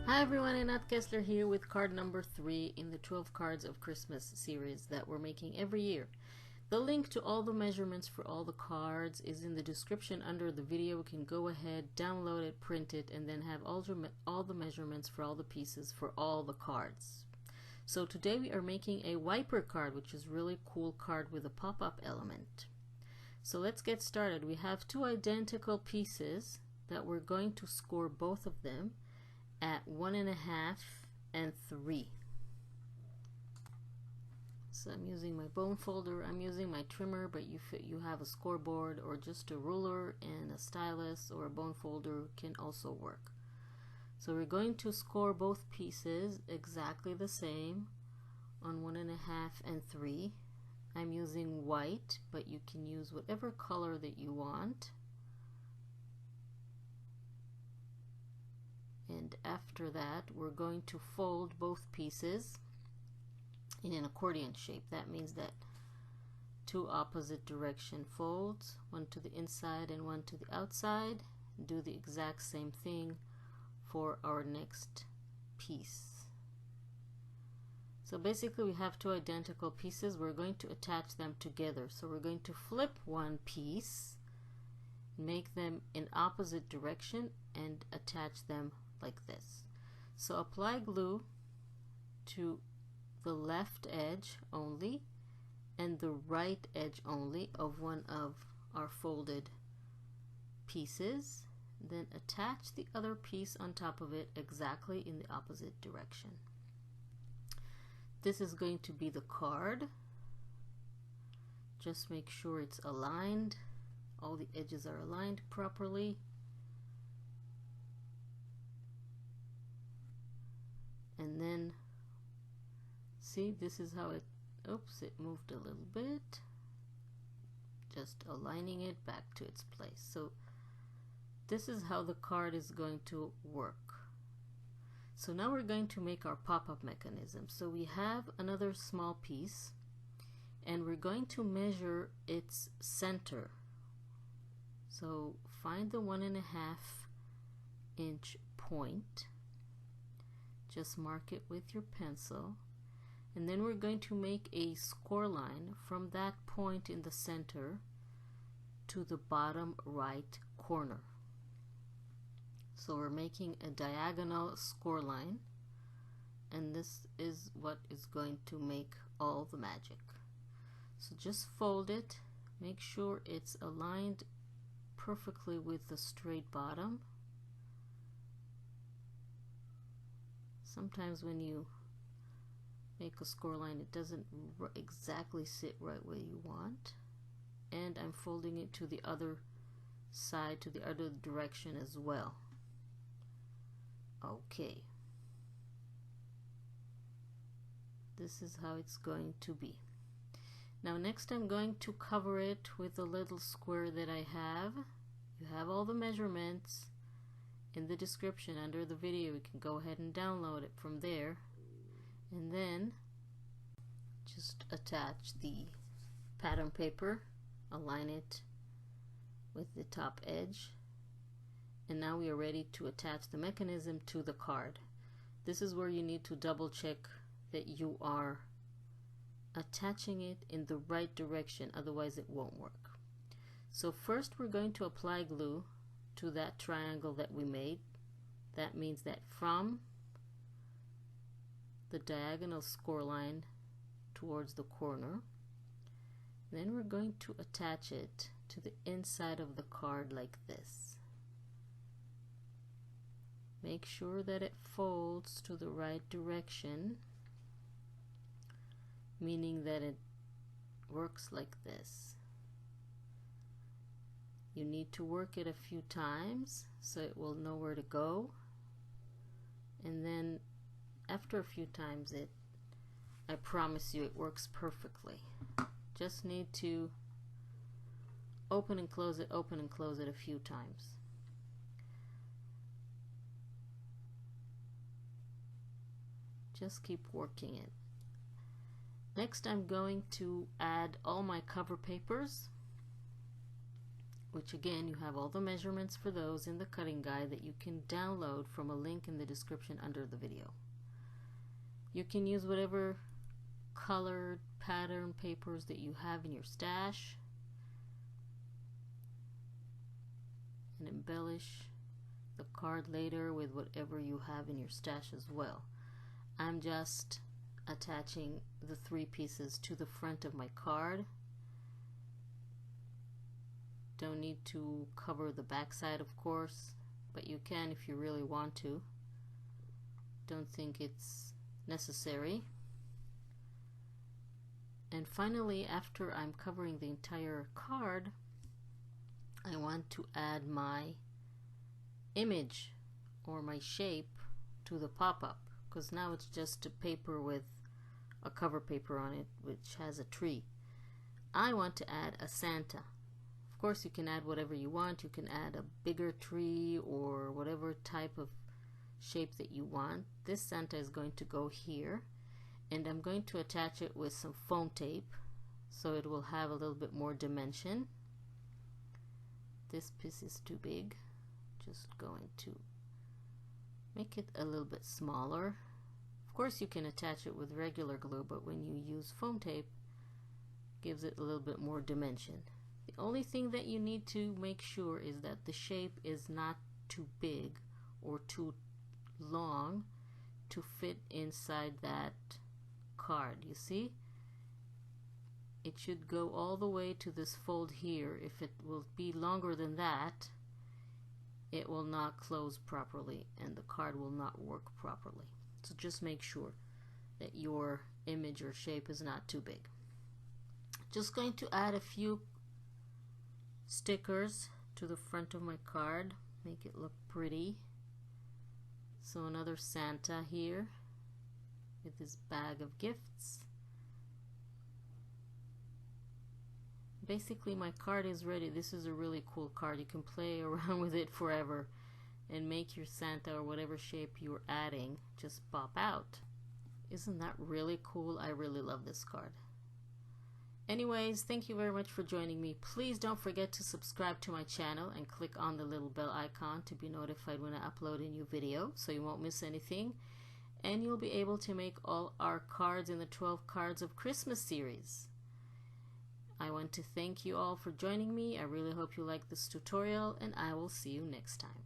Hi everyone, Anat Kessler here with card number 3 in the 12 Cards of Christmas series that we're making every year. The link to all the measurements for all the cards is in the description under the video. You can go ahead, download it, print it, and then have all the measurements for all the pieces for all the cards. So today we are making a wiper card, which is a really cool card with a pop-up element. So let's get started. We have two identical pieces that we're going to score both of them at 1.5 and 3. So I'm using my bone folder, I'm using my trimmer, but you have a scoreboard or just a ruler and a stylus or a bone folder can also work. So we're going to score both pieces exactly the same on 1.5 and 3. I'm using white, but you can use whatever color that you want. And after that, we're going to fold both pieces in an accordion shape. That means that two opposite direction folds, one to the inside and one to the outside. Do the exact same thing for our next piece. So basically we have two identical pieces. We're going to attach them together. So we're going to flip one piece, make them in opposite direction, and attach them like this. So apply glue to the left edge only and the right edge only of one of our folded pieces. Then attach the other piece on top of it exactly in the opposite direction. This is going to be the card. Just make sure it's aligned. All the edges are aligned properly. And then see, this is how it, oops, it moved a little bit, just aligning it back to its place. So this is how the card is going to work. So now we're going to make our pop-up mechanism. So we have another small piece and we're going to measure its center. So find the 1.5 inch point. Just mark it with your pencil, and then we're going to make a score line from that point in the center to the bottom right corner. So we're making a diagonal score line, and this is what is going to make all the magic. So just fold it, make sure it's aligned perfectly with the straight bottom. Sometimes when you make a score line, it doesn't exactly sit right where you want. And I'm folding it to the other side, to the other direction as well. Okay. This is how it's going to be. Now next I'm going to cover it with a little square that I have. You have all the measurements in the description under the video. You can go ahead and download it from there, and then just attach the pattern paper, align it with the top edge, and now we are ready to attach the mechanism to the card. This is where you need to double check that you are attaching it in the right direction, otherwise it won't work. So first we're going to apply glue to that triangle that we made. That means that from the diagonal score line towards the corner, then we're going to attach it to the inside of the card like this. Make sure that it folds to the right direction, meaning that it works like this. You need to work it a few times so it will know where to go, and then after a few times I promise you it works perfectly. Just need to open and close it a few times. Just keep working it. Next I'm going to add all my cover papers which again, you have all the measurements for those in the cutting guide that you can download from a link in the description under the video. You can use whatever colored pattern papers that you have in your stash and embellish the card later with whatever you have in your stash as well. I'm just attaching the 3 pieces to the front of my card. Don't need to cover the back side, of course, but you can if you really want to. Don't think it's necessary. And finally, after I'm covering the entire card, I want to add my image or my shape to the pop-up, because now it's just a paper with a cover paper on it which has a tree. I want to add a Santa. Of course, you can add whatever you want. You can add a bigger tree or whatever type of shape that you want. This Santa is going to go here, and I'm going to attach it with some foam tape so it will have a little bit more dimension. This piece is too big. Just going to make it a little bit smaller. Of course, you can attach it with regular glue, but when you use foam tape, it gives it a little bit more dimension. The only thing that you need to make sure is that the shape is not too big or too long to fit inside that card. You see? It should go all the way to this fold here. If it will be longer than that, it will not close properly and the card will not work properly. So just make sure that your image or shape is not too big. Just going to add a few stickers to the front of my card, make it look pretty. So another Santa here with his bag of gifts. Basically, my card is ready. This is a really cool card. You can play around with it forever and make your Santa or whatever shape you're adding just pop out. Isn't that really cool? I really love this card. Anyways, thank you very much for joining me. Please don't forget to subscribe to my channel and click on the little bell icon to be notified when I upload a new video so you won't miss anything. And you'll be able to make all our cards in the 12 Cards of Christmas series. I want to thank you all for joining me. I really hope you like this tutorial, and I will see you next time.